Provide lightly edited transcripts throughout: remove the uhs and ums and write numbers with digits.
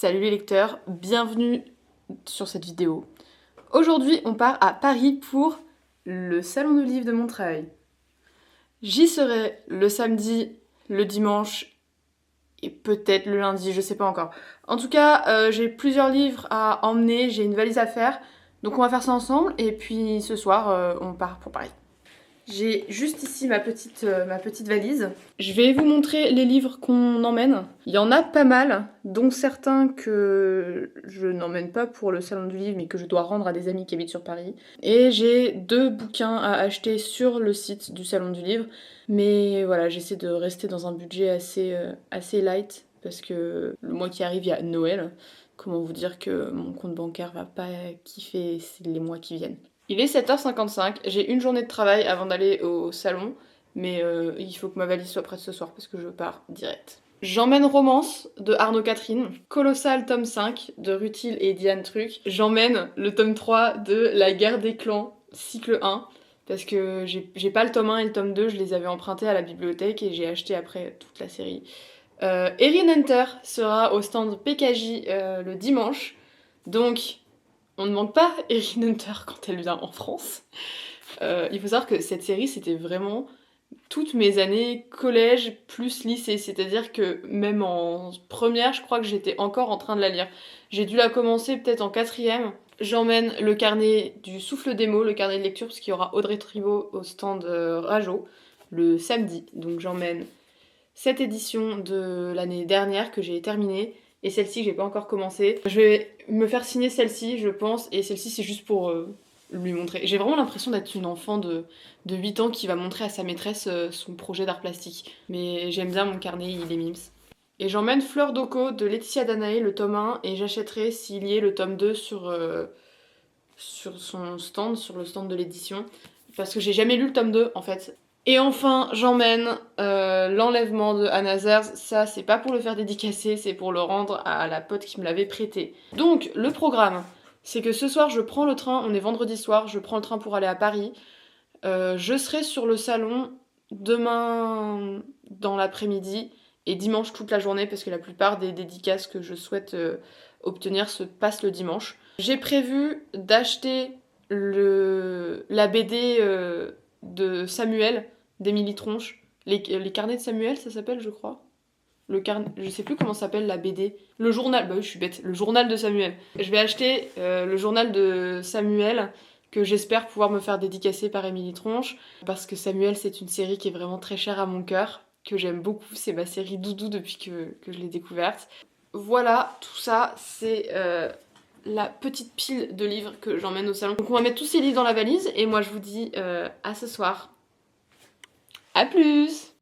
Salut les lecteurs, bienvenue sur cette vidéo. Aujourd'hui, on part à Paris pour le salon du livre de Montreuil. J'y serai le samedi, le dimanche et peut-être le lundi, je sais pas encore. En tout cas, j'ai plusieurs livres à emmener, j'ai une valise à faire, donc on va faire ça ensemble et puis ce soir, on part pour Paris. J'ai juste ici ma petite valise. Je vais vous montrer les livres qu'on emmène. Il y en a pas mal, dont certains que je n'emmène pas pour le salon du livre, mais que je dois rendre à des amis qui habitent sur Paris. Et j'ai 2 bouquins à acheter sur le site du salon du livre. Mais voilà, j'essaie de rester dans un budget assez light, parce que le mois qui arrive, il y a Noël. Comment vous dire que mon compte bancaire va pas kiffer les mois qui viennent. Il est 7h55, j'ai une journée de travail avant d'aller au salon, mais il faut que ma valise soit prête ce soir parce que je pars direct. J'emmène Romance de Arnaud Catherine, Colossal tome 5 de Rutil et Diane Truc. J'emmène le tome 3 de La Guerre des clans, cycle 1, parce que j'ai pas le tome 1 et le tome 2, je les avais empruntés à la bibliothèque et j'ai acheté après toute la série. Erin Hunter sera au stand PKJ le dimanche, donc on ne manque pas Erin Hunter quand elle vient en France. Il faut savoir que cette série, c'était vraiment toutes mes années collège plus lycée. C'est-à-dire que même en première, je crois que j'étais encore en train de la lire. J'ai dû la commencer peut-être en 4e. J'emmène le carnet du Souffle des mots, le carnet de lecture, parce qu'il y aura Audrey Tribault au stand Rajo le samedi. Donc j'emmène cette édition de l'année dernière que j'ai terminée. Et celle-ci que j'ai pas encore commencé. Je vais me faire signer celle-ci, je pense, et celle-ci c'est juste pour lui montrer. J'ai vraiment l'impression d'être une enfant de 8 ans qui va montrer à sa maîtresse son projet d'art plastique. Mais j'aime bien mon carnet, il est mimes. Et j'emmène Fleur d'Oco de Laetitia Danaé, le tome 1, et j'achèterai s'il y est le tome 2 sur son stand, sur le stand de l'édition. Parce que j'ai jamais lu le tome 2 en fait. Et enfin, j'emmène L'enlèvement de Anna Zers. Ça, c'est pas pour le faire dédicacer, c'est pour le rendre à la pote qui me l'avait prêté. Donc, le programme, c'est que ce soir, je prends le train, on est vendredi soir, je prends le train pour aller à Paris. Je serai sur le salon demain dans l'après-midi et dimanche toute la journée, parce que la plupart des dédicaces que je souhaite obtenir se passent le dimanche. J'ai prévu d'acheter la BD de Samuel, d'Émilie Tronche. Les carnets de Samuel, ça s'appelle, je crois. Je sais plus comment s'appelle la BD. Le journal, bah oui, je suis bête. Le journal de Samuel. Je vais acheter le journal de Samuel, que j'espère pouvoir me faire dédicacer par Émilie Tronche. Parce que Samuel, c'est une série qui est vraiment très chère à mon cœur, que j'aime beaucoup. C'est ma série doudou depuis que je l'ai découverte. Voilà, tout ça, c'est la petite pile de livres que j'emmène au salon. Donc on va mettre tous ces livres dans la valise, et moi je vous dis à ce soir. A plus!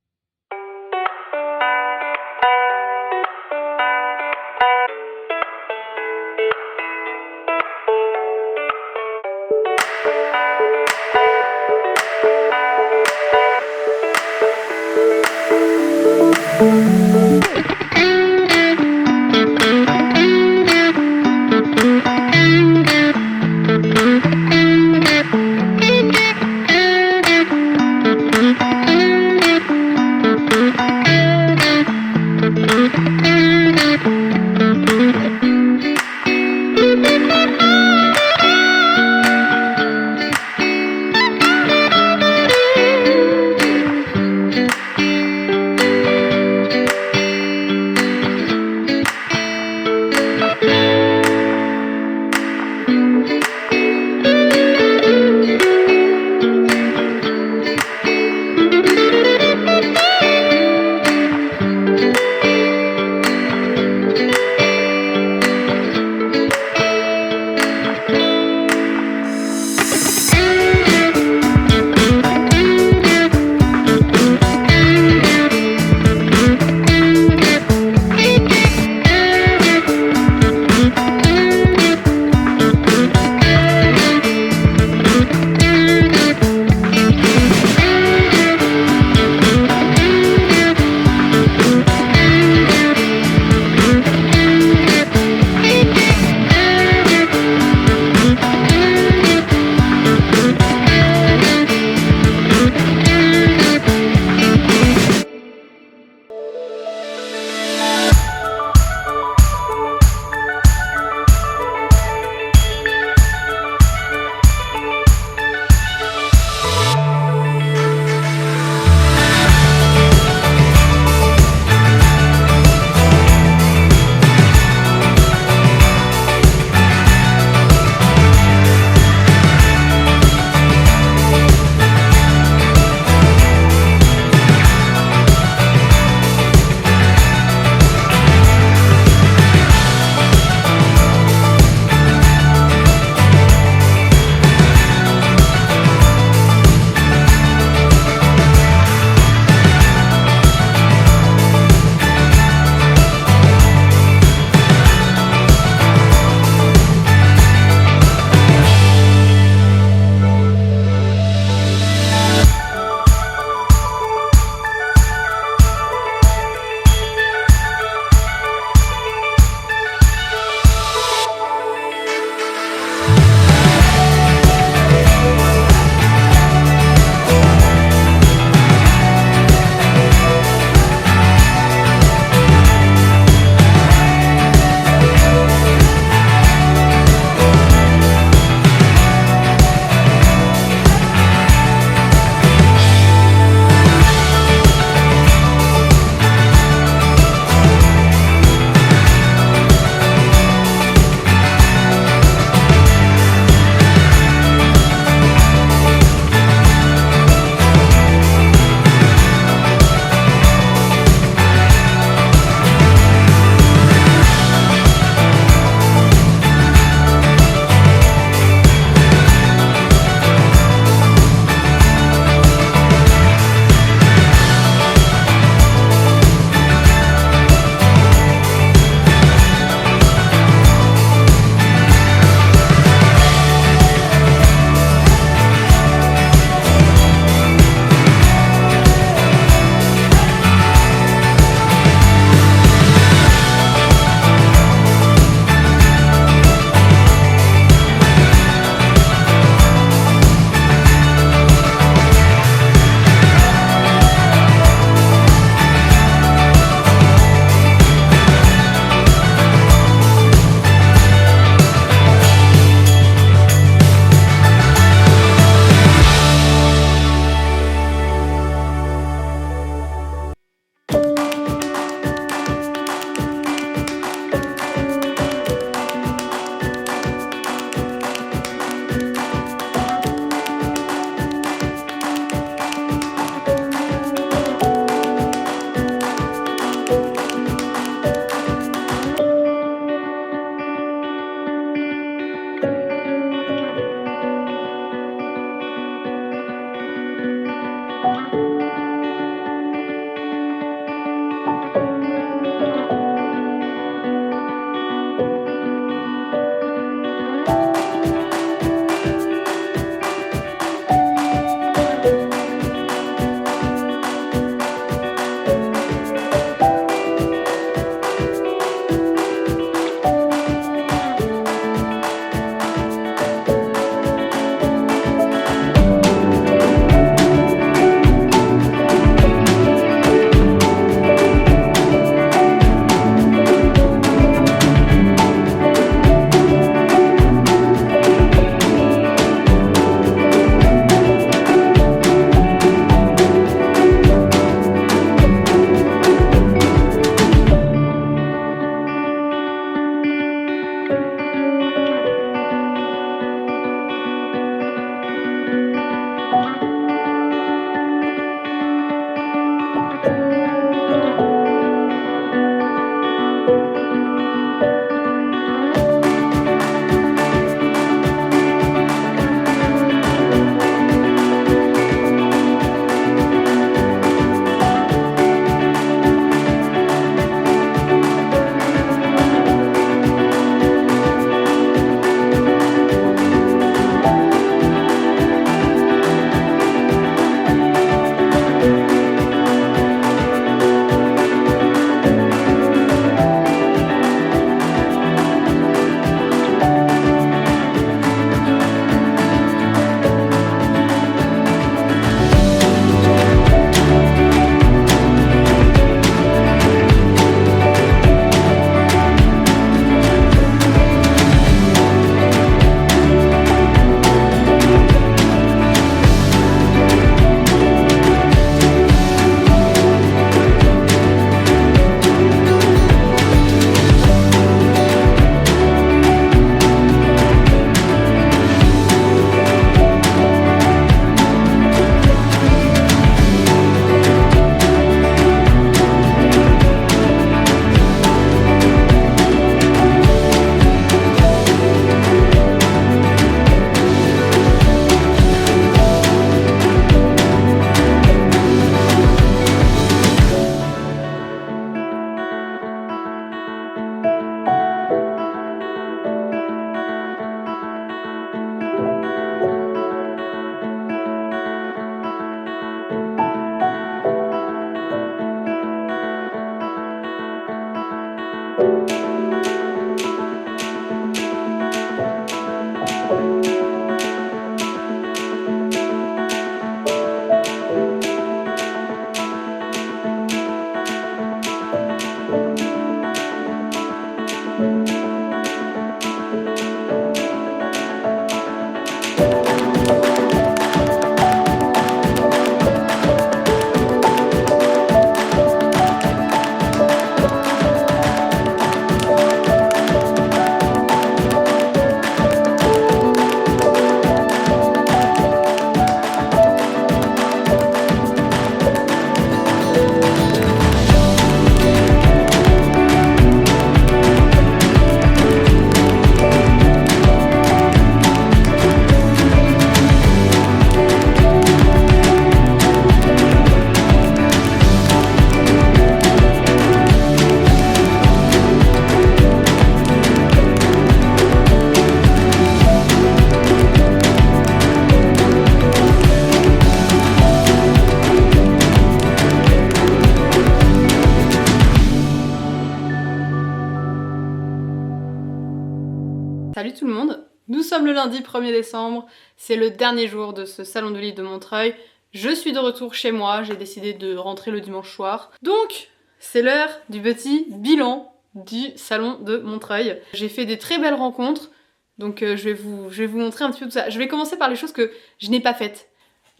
Salut tout le monde, nous sommes le lundi 1er décembre, c'est le dernier jour de ce salon de livre de Montreuil. Je suis de retour chez moi, j'ai décidé de rentrer le dimanche soir. Donc, c'est l'heure du petit bilan du salon de Montreuil. J'ai fait des très belles rencontres, donc je vais vous montrer un petit peu tout ça. Je vais commencer par les choses que je n'ai pas faites.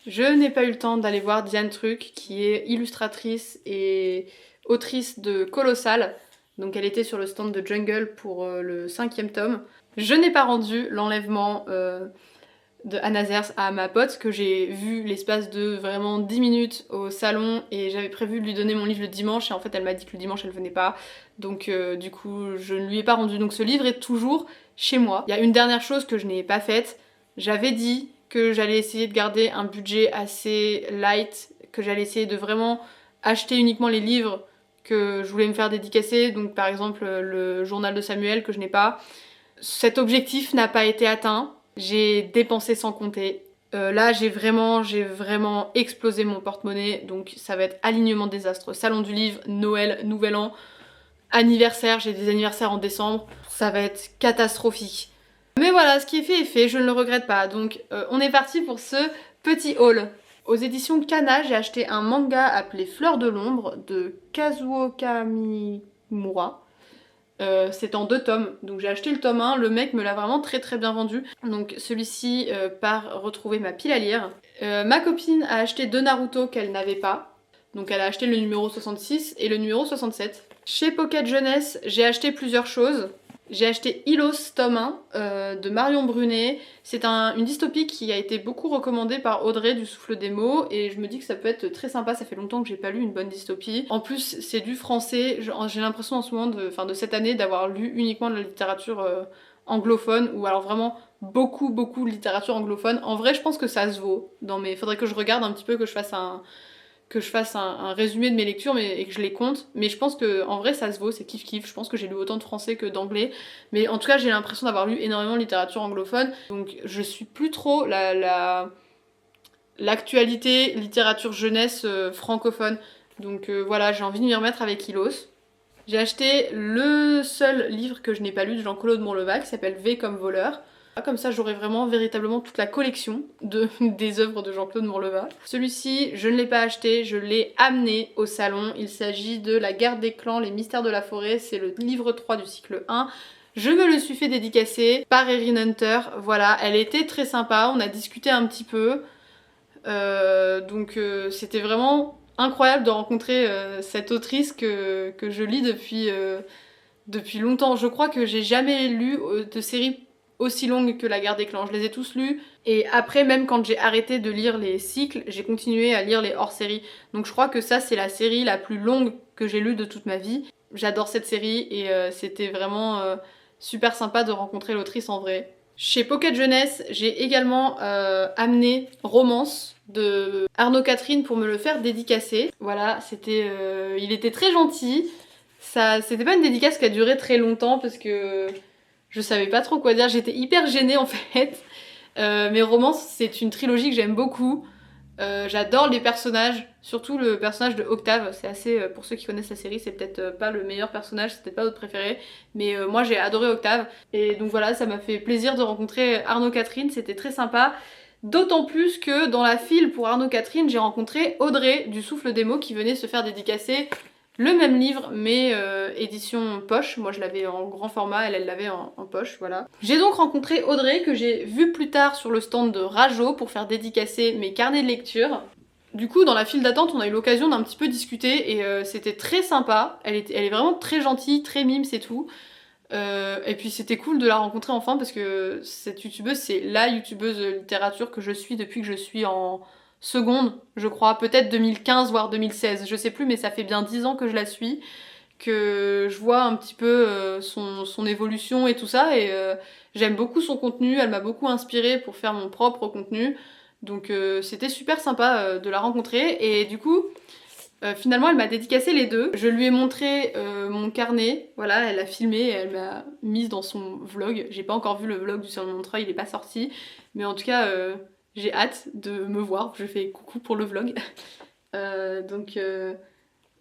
Je n'ai pas eu le temps d'aller voir Diane Truc, qui est illustratrice et autrice de Colossal. Donc elle était sur le stand de Jungle pour le 5e tome. Je n'ai pas rendu l'enlèvement de Anna Zers à ma pote, que j'ai vu l'espace de vraiment 10 minutes au salon, et j'avais prévu de lui donner mon livre le dimanche, et en fait elle m'a dit que le dimanche elle venait pas, donc du coup je ne lui ai pas rendu. Donc ce livre est toujours chez moi. Il y a une dernière chose que je n'ai pas faite, j'avais dit que j'allais essayer de garder un budget assez light, que j'allais essayer de vraiment acheter uniquement les livres que je voulais me faire dédicacer, donc par exemple le journal de Samuel que je n'ai pas. Cet objectif n'a pas été atteint, j'ai dépensé sans compter. Là j'ai vraiment explosé mon porte-monnaie, donc ça va être alignement désastre. Salon du livre, Noël, Nouvel An, anniversaire, j'ai des anniversaires en décembre, ça va être catastrophique. Mais voilà, ce qui est fait, je ne le regrette pas. Donc on est parti pour ce petit haul. Aux éditions Kana, j'ai acheté un manga appelé Fleur de l'ombre de Kazuo Kamimura. C'est en 2 tomes, donc j'ai acheté le tome 1, le mec me l'a vraiment très bien vendu. Donc celui-ci part retrouver ma pile à lire. Ma copine a acheté 2 Naruto qu'elle n'avait pas, donc elle a acheté le numéro 66 et le numéro 67. Chez Pocket Jeunesse, j'ai acheté plusieurs choses. J'ai acheté Ilos tome 1 de Marion Brunet. C'est une dystopie qui a été beaucoup recommandée par Audrey du Souffle des mots, et je me dis que ça peut être très sympa, ça fait longtemps que j'ai pas lu une bonne dystopie. En plus c'est du français, j'ai l'impression en ce moment de cette année d'avoir lu uniquement de la littérature anglophone, ou alors vraiment beaucoup de littérature anglophone. En vrai je pense que ça se vaut, faudrait que je regarde un petit peu, que je fasse un résumé de mes lectures et que je les compte, mais je pense que en vrai ça se vaut, c'est kiff. Je pense que j'ai lu autant de français que d'anglais, mais en tout cas j'ai l'impression d'avoir lu énormément de littérature anglophone, donc je suis plus trop l'actualité littérature jeunesse francophone, donc voilà, j'ai envie de m'y remettre avec Ilos. J'ai acheté le seul livre que je n'ai pas lu de Jean-Claude Morlevac, qui s'appelle V comme voleur. Comme ça j'aurai véritablement toute la collection des œuvres de Jean-Claude Morlevac. Celui-ci je ne l'ai pas acheté, je l'ai amené au salon. Il s'agit de La guerre des clans, les mystères de la forêt, c'est le livre 3 du cycle 1. Je me le suis fait dédicacer par Erin Hunter, voilà, elle était très sympa, on a discuté un petit peu. C'était vraiment incroyable de rencontrer cette autrice que je lis depuis longtemps. Je crois que j'ai jamais lu de série aussi longue que La guerre des clans, je les ai tous lus, et après même quand j'ai arrêté de lire les cycles, j'ai continué à lire les hors-séries, donc je crois que ça c'est la série la plus longue que j'ai lue de toute ma vie. J'adore cette série et c'était vraiment super sympa de rencontrer l'autrice en vrai. Chez Pocket Jeunesse, j'ai également amené Romance de Arnaud Catherine pour me le faire dédicacer. Voilà, il était très gentil. C'était pas une dédicace qui a duré très longtemps parce que je savais pas trop quoi dire, j'étais hyper gênée en fait. Mais Romance, c'est une trilogie que j'aime beaucoup. J'adore les personnages, surtout le personnage de Octave. C'est assez, pour ceux qui connaissent la série, c'est peut-être pas le meilleur personnage, c'est peut-être pas votre préféré, mais moi j'ai adoré Octave. Et donc voilà, ça m'a fait plaisir de rencontrer Arnaud Catherine, c'était très sympa. D'autant plus que dans la file pour Arnaud Catherine, j'ai rencontré Audrey du Souffle des mots qui venait se faire dédicacer le même livre mais édition poche. Moi je l'avais en grand format, elle l'avait en poche, voilà. J'ai donc rencontré Audrey que j'ai vue plus tard sur le stand de Rajo pour faire dédicacer mes carnets de lecture. Du coup dans la file d'attente on a eu l'occasion d'un petit peu discuter et c'était très sympa. Elle est vraiment très gentille, très mimes et tout. Et puis c'était cool de la rencontrer enfin parce que cette youtubeuse c'est la youtubeuse littérature que je suis depuis que je suis en seconde, je crois, peut-être 2015 voire 2016, je sais plus, mais ça fait bien 10 ans que je la suis, que je vois un petit peu son évolution et tout ça, et j'aime beaucoup son contenu, elle m'a beaucoup inspirée pour faire mon propre contenu, donc c'était super sympa de la rencontrer, et du coup finalement elle m'a dédicacé les deux. Je lui ai montré mon carnet, voilà, elle a filmé et elle m'a mise dans son vlog. J'ai pas encore vu le vlog du Salon de Montreuil, il est pas sorti, mais en tout cas j'ai hâte de me voir, je fais coucou pour le vlog. Donc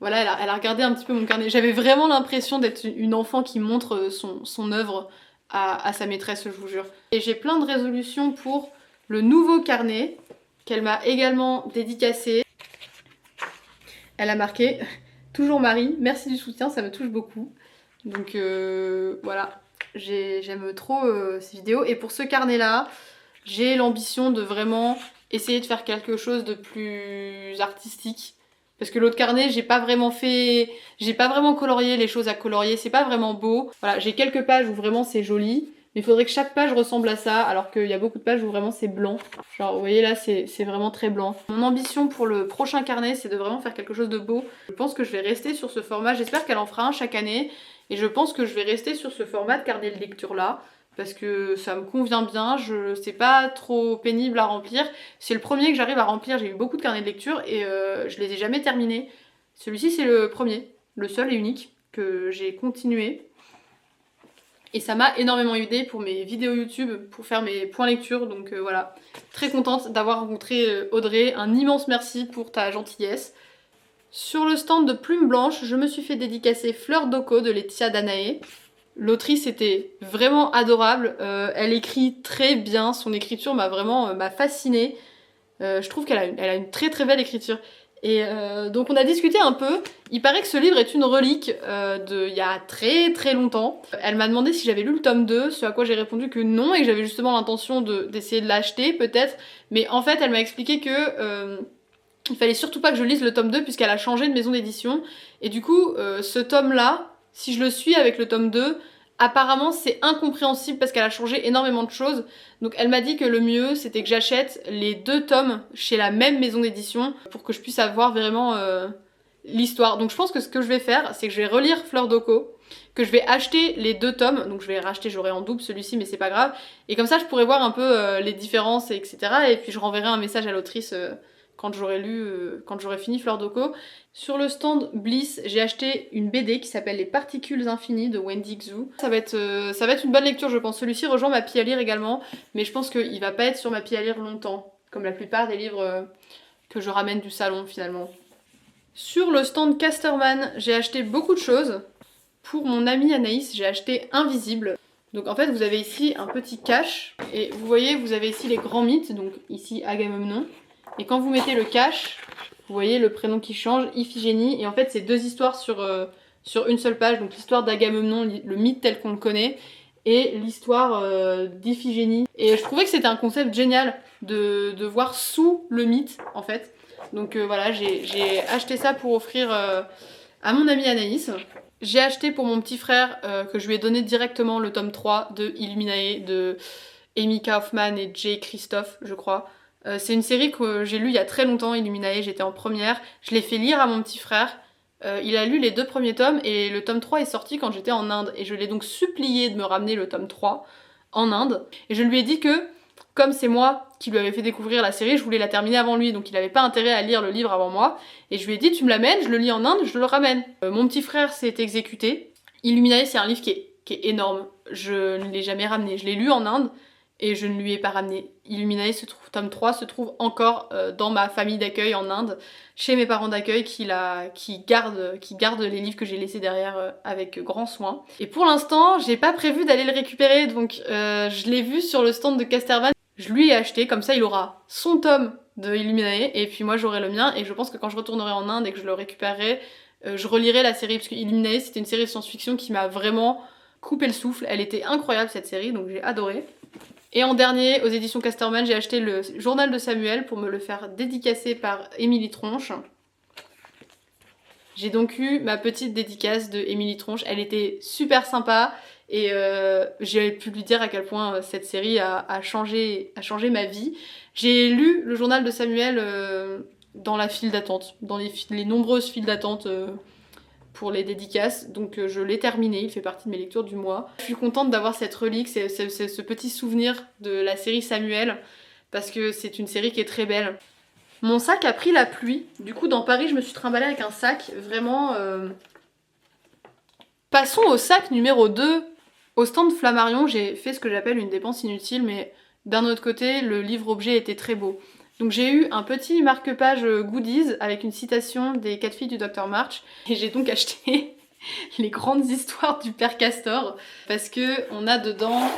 voilà, elle a regardé un petit peu mon carnet. J'avais vraiment l'impression d'être une enfant qui montre son œuvre à sa maîtresse, je vous jure. Et j'ai plein de résolutions pour le nouveau carnet qu'elle m'a également dédicacé. Elle a marqué « Toujours Marie, merci du soutien, ça me touche beaucoup ». Donc voilà, j'aime trop ces vidéos. Et pour ce carnet-là, j'ai l'ambition de vraiment essayer de faire quelque chose de plus artistique. Parce que l'autre carnet, j'ai pas vraiment colorié les choses à colorier, c'est pas vraiment beau. Voilà, j'ai quelques pages où vraiment c'est joli, mais il faudrait que chaque page ressemble à ça, alors qu'il y a beaucoup de pages où vraiment c'est blanc. Genre, vous voyez là, c'est vraiment très blanc. Mon ambition pour le prochain carnet, c'est de vraiment faire quelque chose de beau. Je pense que je vais rester sur ce format, j'espère qu'elle en fera un chaque année, et je pense que je vais rester sur ce format de carnet de lecture là, parce que ça me convient bien, c'est pas trop pénible à remplir. C'est le premier que j'arrive à remplir, j'ai eu beaucoup de carnets de lecture et je les ai jamais terminés. Celui-ci c'est le premier, le seul et unique que j'ai continué. Et ça m'a énormément aidé pour mes vidéos YouTube, pour faire mes points lecture, donc voilà. Très contente d'avoir rencontré Audrey, un immense merci pour ta gentillesse. Sur le stand de Plume Blanche, je me suis fait dédicacer Fleur d'Oko de Laetitia Danaé. L'autrice était vraiment adorable, elle écrit très bien, son écriture m'a fascinée. Je trouve qu'elle a une très très belle écriture. Et donc on a discuté un peu, il paraît que ce livre est une relique il y a très très longtemps. Elle m'a demandé si j'avais lu le tome 2, ce à quoi j'ai répondu que non, et que j'avais justement l'intention d'essayer de l'acheter peut-être. Mais en fait elle m'a expliqué que il fallait surtout pas que je lise le tome 2 puisqu'elle a changé de maison d'édition. Et du coup ce tome là, si je le suis avec le tome 2, apparemment c'est incompréhensible parce qu'elle a changé énormément de choses. Donc elle m'a dit que le mieux c'était que j'achète les deux tomes chez la même maison d'édition pour que je puisse avoir vraiment l'histoire. Donc je pense que ce que je vais faire c'est que je vais relire Fleur d'Oko, que je vais acheter les deux tomes, donc je vais racheter, j'aurai en double celui-ci mais c'est pas grave. Et comme ça je pourrais voir un peu les différences etc. Et puis je renverrai un message à l'autrice quand j'aurai fini Fleur d'Oko. Sur le stand Bliss, j'ai acheté une BD qui s'appelle Les Particules Infinies de Wendy Xu. Ça va être une bonne lecture, je pense. Celui-ci rejoint ma pile à lire également, mais je pense qu'il va pas être sur ma pile à lire longtemps, comme la plupart des livres que je ramène du salon finalement. Sur le stand Casterman, j'ai acheté beaucoup de choses. Pour mon amie Anaïs, j'ai acheté Invisible. Donc en fait, vous avez ici un petit cache, et vous voyez, vous avez ici les grands mythes, donc ici Agamemnon. Et quand vous mettez le cache, vous voyez le prénom qui change, Iphigénie, et en fait c'est deux histoires sur une seule page, donc l'histoire d'Agamemnon, le mythe tel qu'on le connaît, et l'histoire d'Iphigénie. Et je trouvais que c'était un concept génial de voir sous le mythe en fait. Donc voilà, j'ai acheté ça pour offrir à mon amie Anaïs. J'ai acheté pour mon petit frère, que je lui ai donné directement, le tome 3 de Illuminae de Amy Kaufman et Jay Christophe, je crois. C'est une série que j'ai lue il y a très longtemps, Illuminae, j'étais en première. Je l'ai fait lire à mon petit frère. Il a lu les deux premiers tomes et le tome 3 est sorti quand j'étais en Inde. Et je l'ai donc supplié de me ramener le tome 3 en Inde. Et je lui ai dit que, comme c'est moi qui lui avais fait découvrir la série, je voulais la terminer avant lui. Donc il n'avait pas intérêt à lire le livre avant moi. Et je lui ai dit, tu me l'amènes, je le lis en Inde, je le ramène. Mon petit frère s'est exécuté. Illuminae, c'est un livre qui est énorme. Je ne l'ai jamais ramené. Je l'ai lu en Inde. Et je ne lui ai pas ramené. Illuminae, tome 3 se trouve encore dans ma famille d'accueil en Inde, chez mes parents d'accueil qui gardent les livres que j'ai laissés derrière avec grand soin. Et pour l'instant, j'ai pas prévu d'aller le récupérer, donc je l'ai vu sur le stand de Casterman. Je lui ai acheté, comme ça il aura son tome de Illuminae, et puis moi j'aurai le mien, et je pense que quand je retournerai en Inde et que je le récupérerai, je relirai la série parce que Illuminae c'était une série de science-fiction qui m'a vraiment coupé le souffle. Elle était incroyable cette série, donc j'ai adoré. Et en dernier, aux éditions Casterman, j'ai acheté le journal de Samuel pour me le faire dédicacer par Émilie Tronche. J'ai donc eu ma petite dédicace de Émilie Tronche, elle était super sympa et j'ai pu lui dire à quel point cette série a changé ma vie. J'ai lu le journal de Samuel dans la file d'attente, dans les nombreuses files d'attente pour les dédicaces, donc je l'ai terminé, il fait partie de mes lectures du mois. Je suis contente d'avoir cette relique, c'est ce petit souvenir de la série Samuel, parce que c'est une série qui est très belle. Mon sac a pris la pluie, du coup dans Paris je me suis trimballée avec un sac vraiment... Passons au sac numéro 2. Au stand Flammarion, j'ai fait ce que j'appelle une dépense inutile, mais d'un autre côté, le livre-objet était très beau. Donc j'ai eu un petit marque-page goodies avec une citation des 4 filles du Dr March, et j'ai donc acheté les grandes histoires du Père Castor, parce que on a dedans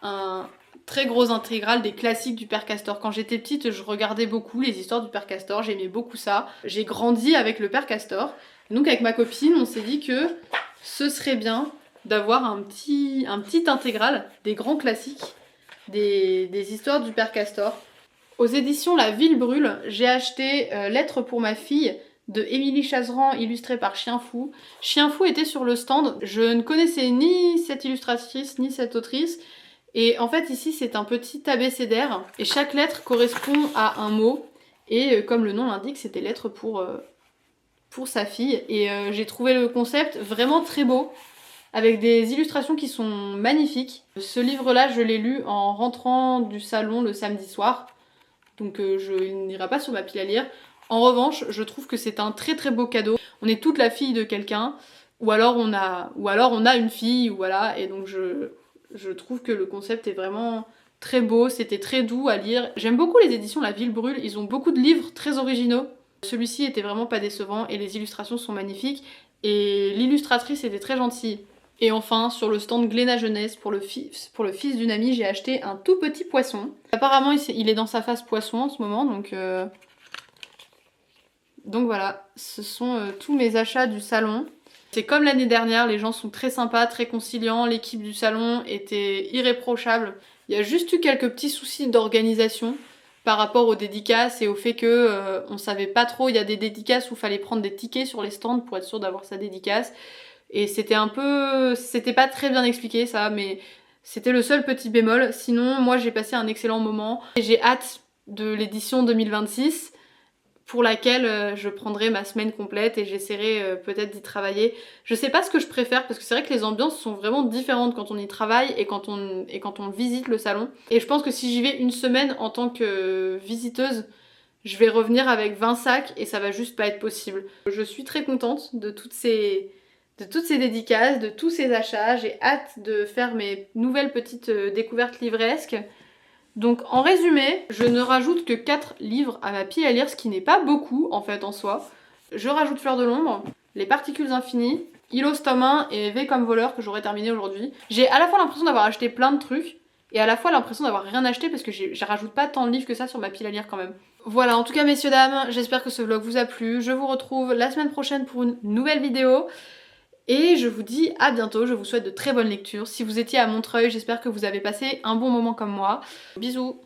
un très gros intégral des classiques du Père Castor. Quand j'étais petite, je regardais beaucoup les histoires du Père Castor, j'aimais beaucoup ça. J'ai grandi avec le Père Castor. Donc avec ma copine, on s'est dit que ce serait bien d'avoir un petit intégral des grands classiques des histoires du Père Castor. Aux éditions La Ville Brûle, j'ai acheté Lettres pour ma fille de Émilie Chazeran, illustrée par Chien Fou. Chien Fou était sur le stand. Je ne connaissais ni cette illustratrice ni cette autrice. Et en fait ici c'est un petit abécédaire et chaque lettre correspond à un mot. Et comme le nom l'indique, c'était lettres pour sa fille. Et j'ai trouvé le concept vraiment très beau, avec des illustrations qui sont magnifiques. Ce livre-là, je l'ai lu en rentrant du salon le samedi soir. Donc il n'ira pas sur ma pile à lire. En revanche, je trouve que c'est un très très beau cadeau. On est toute la fille de quelqu'un, ou alors on a une fille, voilà, et donc je trouve que le concept est vraiment très beau, c'était très doux à lire. J'aime beaucoup les éditions La Ville Brûle, ils ont beaucoup de livres très originaux. Celui-ci était vraiment pas décevant et les illustrations sont magnifiques et l'illustratrice était très gentille. Et enfin, sur le stand Glénat Jeunesse, pour le fils d'une amie, j'ai acheté un tout petit poisson. Apparemment, il est dans sa phase poisson en ce moment, donc voilà, ce sont tous mes achats du salon. C'est comme l'année dernière, les gens sont très sympas, très conciliants, l'équipe du salon était irréprochable. Il y a juste eu quelques petits soucis d'organisation par rapport aux dédicaces et au fait que on savait pas trop, il y a des dédicaces où il fallait prendre des tickets sur les stands pour être sûr d'avoir sa dédicace. Et c'était pas très bien expliqué ça, mais c'était le seul petit bémol. Sinon, moi j'ai passé un excellent moment. Et j'ai hâte de l'édition 2026 pour laquelle je prendrai ma semaine complète et j'essaierai peut-être d'y travailler. Je sais pas ce que je préfère parce que c'est vrai que les ambiances sont vraiment différentes quand on y travaille et quand on visite le salon. Et je pense que si j'y vais une semaine en tant que visiteuse, je vais revenir avec 20 sacs et ça va juste pas être possible. Je suis très contente de toutes ces dédicaces, de tous ces achats. J'ai hâte de faire mes nouvelles petites découvertes livresques. Donc en résumé, je ne rajoute que 4 livres à ma pile à lire, ce qui n'est pas beaucoup en fait en soi. Je rajoute Fleur de l'ombre, Les particules infinies, Ilos tome 1 et V comme voleur que j'aurais terminé aujourd'hui. J'ai à la fois l'impression d'avoir acheté plein de trucs et à la fois l'impression d'avoir rien acheté parce que je rajoute pas tant de livres que ça sur ma pile à lire quand même. Voilà, en tout cas messieurs dames, j'espère que ce vlog vous a plu. Je vous retrouve la semaine prochaine pour une nouvelle vidéo. Et je vous dis à bientôt, je vous souhaite de très bonnes lectures. Si vous étiez à Montreuil, j'espère que vous avez passé un bon moment comme moi. Bisous!